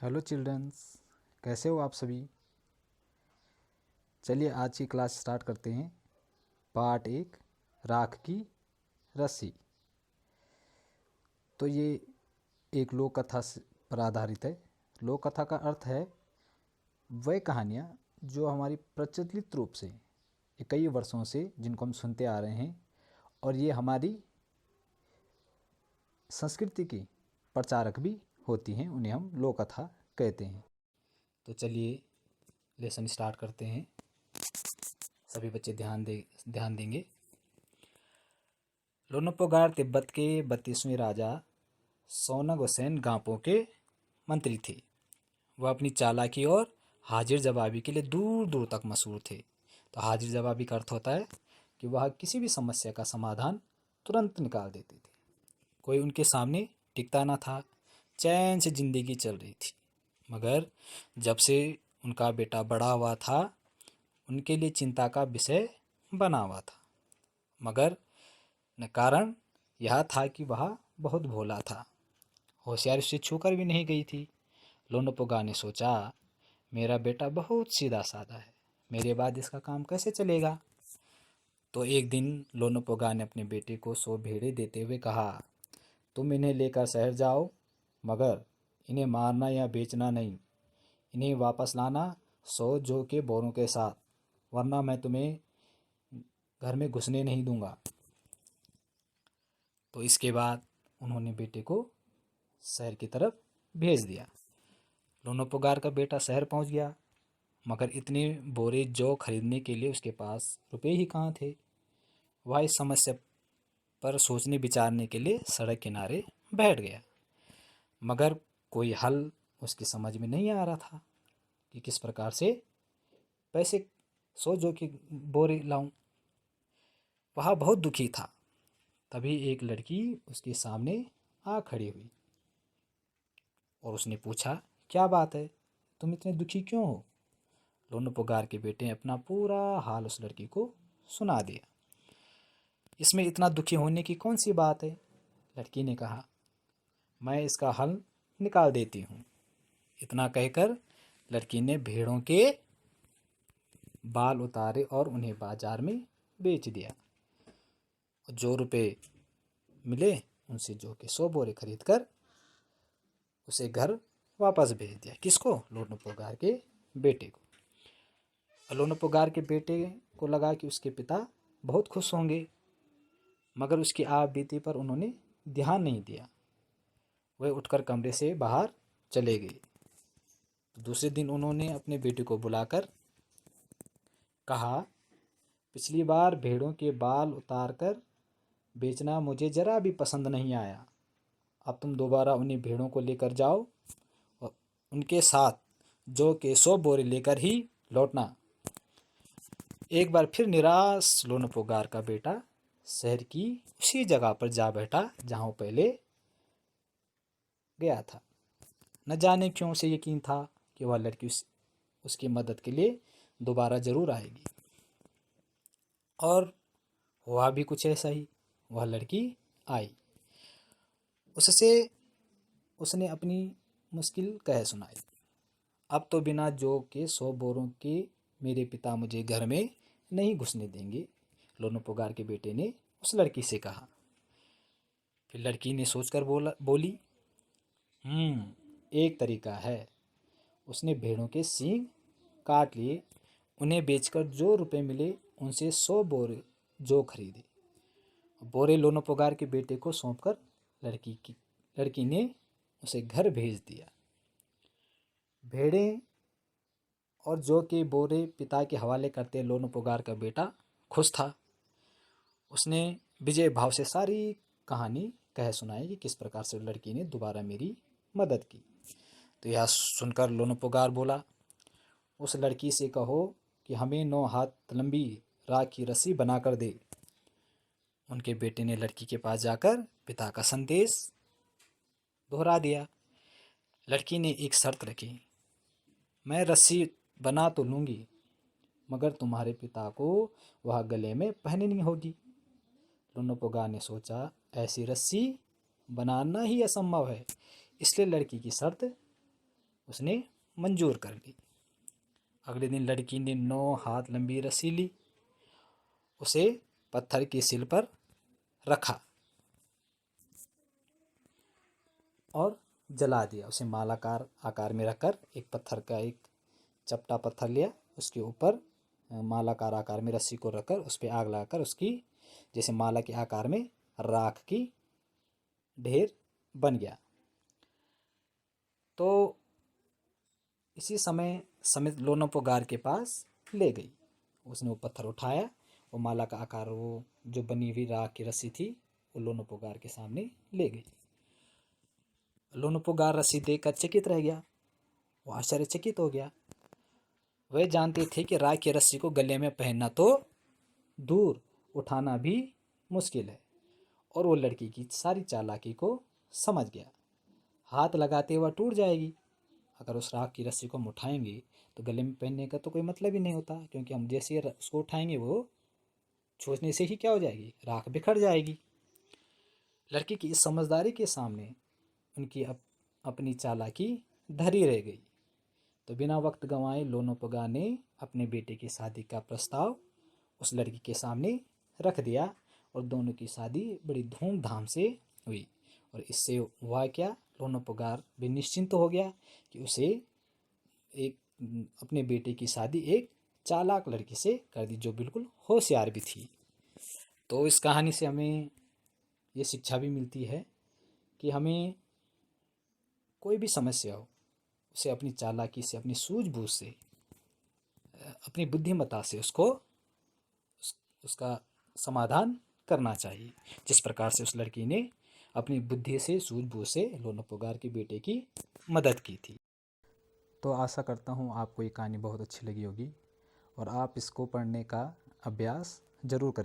Hello children's, कैसे हो आप सभी। चलिए आज की क्लास स्टार्ट करते हैं। पार्ट 1, राख की रस्सी। तो ये एक लोक कथा पर आधारित है। लोक कथा का अर्थ है वह कहानियाँ जो हमारी प्रचलित रूप से कई वर्षों से जिनको हम सुनते आ रहे हैं, और ये हमारी संस्कृति की प्रचारक भी होती हैं, उन्हें हम लोक कथा कहते हैं। तो चलिए लेसन स्टार्ट करते हैं। सभी बच्चे ध्यान देंगे। लोनोपोगार तिब्बत के 32वें राजा सोनग हुसैन गांपो के मंत्री थे। वह अपनी चालाकी और हाजिर जवाबी के लिए दूर दूर तक मशहूर थे। तो हाजिर जवाबी का अर्थ होता है कि वह किसी भी समस्या का समाधान तुरंत निकाल देते थे। कोई उनके सामने टिकता न था। चैन से जिंदगी चल रही थी। मगर जब से उनका बेटा बड़ा हुआ था, उनके लिए चिंता का विषय बना हुआ था। मगर न कारण यह था कि वह बहुत भोला था। होशियारी उससे छूकर भी नहीं गई थी। लोनोपोगा ने सोचा, मेरा बेटा बहुत सीधा साधा है, मेरे बाद इसका काम कैसे चलेगा। तो एक दिन लोनोपोगा ने अपने बेटे को 100 भेड़े देते हुए कहा, तुम इन्हें लेकर शहर जाओ, मगर इन्हें मारना या बेचना नहीं। इन्हें वापस लाना 100 जौ के बोरों के साथ, वरना मैं तुम्हें घर में घुसने नहीं दूंगा। तो इसके बाद उन्होंने बेटे को शहर की तरफ भेज दिया। लोनोपोगार का बेटा शहर पहुंच गया, मगर इतने बोरे जौ खरीदने के लिए उसके पास रुपए ही कहाँ थे। वह इस समस्या पर सोचने विचारने के लिए सड़क किनारे बैठ गया, मगर कोई हल उसकी समझ में नहीं आ रहा था कि किस प्रकार से पैसे 100 जौ के बोरे लाऊं। वह बहुत दुखी था। तभी एक लड़की उसके सामने आ खड़ी हुई और उसने पूछा, क्या बात है, तुम इतने दुखी क्यों हो। लोनोपोगार के बेटे ने अपना पूरा हाल उस लड़की को सुना दिया। इसमें इतना दुखी होने की कौन सी बात है, लड़की ने कहा, मैं इसका हल निकाल देती हूँ। इतना कहकर लड़की ने भेड़ों के बाल उतारे और उन्हें बाजार में बेच दिया। जो रुपए मिले उनसे जौ के 100 बोरे खरीद कर उसे घर वापस भेज दिया। किसको? लोनोपोगार के बेटे को। लोनोपोगार के बेटे को लगा कि उसके पिता बहुत खुश होंगे, मगर उसकी आप बीती पर उन्होंने ध्यान नहीं दिया। वह उठकर कमरे से बाहर चले गए। दूसरे दिन उन्होंने अपने बेटे को बुलाकर कहा, पिछली बार भेड़ों के बाल उतारकर बेचना मुझे जरा भी पसंद नहीं आया। अब तुम दोबारा उन्हीं भेड़ों को लेकर जाओ और उनके साथ जौ के 100 बोरे लेकर ही लौटना। एक बार फिर निराश लोनोपोगार का बेटा शहर की उसी जगह पर जा बैठा जहां वो पहले गया था। न जाने क्यों उसे यकीन था कि वह लड़की उसकी मदद के लिए दोबारा जरूर आएगी। और हुआ भी कुछ ऐसा ही। वह लड़की आई। उससे उसने अपनी मुश्किल कह सुनाई। अब तो बिना जौ के 100 बोरों के मेरे पिता मुझे घर में नहीं घुसने देंगे, लोनोपोगार के बेटे ने उस लड़की से कहा। फिर लड़की ने सोचकर बोली, एक तरीका है। उसने भेड़ों के सींग काट लिए, उन्हें बेचकर जो रुपए मिले उनसे 100 बोरे जौ खरीदे। बोरे लोनोपोगार के बेटे को सौंपकर लड़की ने उसे घर भेज दिया। भेड़ें और जौ के बोरे पिता के हवाले करते लोनोपोगार का बेटा खुश था। उसने विजय भाव से सारी कहानी कह सुनाई कि किस प्रकार से लड़की ने दोबारा मेरी मदद की। तो यह सुनकर लोनोपोगार बोला, उस लड़की से कहो कि हमें 9 हाथ लंबी राख की रस्सी बना कर दे। उनके बेटे ने लड़की के पास जाकर पिता का संदेश दोहरा दिया। लड़की ने एक शर्त रखी, मैं रस्सी बना तो लूँगी, मगर तुम्हारे पिता को वह गले में पहननी होगी। लोनोपोगार ने सोचा, ऐसी रस्सी बनाना ही असंभव है, इसलिए लड़की की शर्त उसने मंजूर कर ली। अगले दिन लड़की ने 9 हाथ लंबी रस्सी ली, उसे पत्थर की सिल पर रखा और जला दिया। उसे मालाकार आकार में रखकर एक पत्थर का एक चपटा पत्थर लिया, उसके ऊपर मालाकार आकार में रस्सी को रखकर उस पर आग लगाकर उसकी जैसे माला के आकार में राख की ढेर बन गया। तो इसी समय समित लोनोपोगार के पास ले गई। उसने वो पत्थर उठाया, वो माला का आकार, वो जो बनी हुई राख की रस्सी थी, वो लोनोपोगार के सामने ले गई। लोनोपोगार रस्सी देखकर चकित रह गया, वो आश्चर्यचकित हो गया। वह जानते थे कि राख की रस्सी को गले में पहनना तो दूर, उठाना भी मुश्किल है, और वो लड़की की सारी चालाकी को समझ गया। हाथ लगाते हुए टूट जाएगी, अगर उस राख की रस्सी को हम उठाएंगे तो गले में पहनने का तो कोई मतलब ही नहीं होता, क्योंकि हम जैसे उसको उठाएंगे वो छूने से ही क्या हो जाएगी, राख बिखर जाएगी। लड़की की इस समझदारी के सामने उनकी अपनी चालाकी धरी रह गई। तो बिना वक्त गंवाए लोनोपोगा ने अपने बेटे की शादी का प्रस्ताव उस लड़की के सामने रख दिया, और दोनों की शादी बड़ी धूमधाम से हुई। और इससे हुआ क्या, लोनोपोगार भी निश्चिंत हो गया कि उसे एक अपने बेटे की शादी एक चालाक लड़की से कर दी, जो बिल्कुल होशियार भी थी। तो इस कहानी से हमें ये शिक्षा भी मिलती है कि हमें कोई भी समस्या हो, उसे अपनी चालाकी से, अपनी सूझबूझ से, अपनी बुद्धिमत्ता से उसका समाधान करना चाहिए, जिस प्रकार से उस लड़की ने अपनी बुद्धि से, सूझबूझ से लोनोपोगार के बेटे की मदद की थी। तो आशा करता हूँ आपको ये कहानी बहुत अच्छी लगी होगी और आप इसको पढ़ने का अभ्यास ज़रूर करेंगे।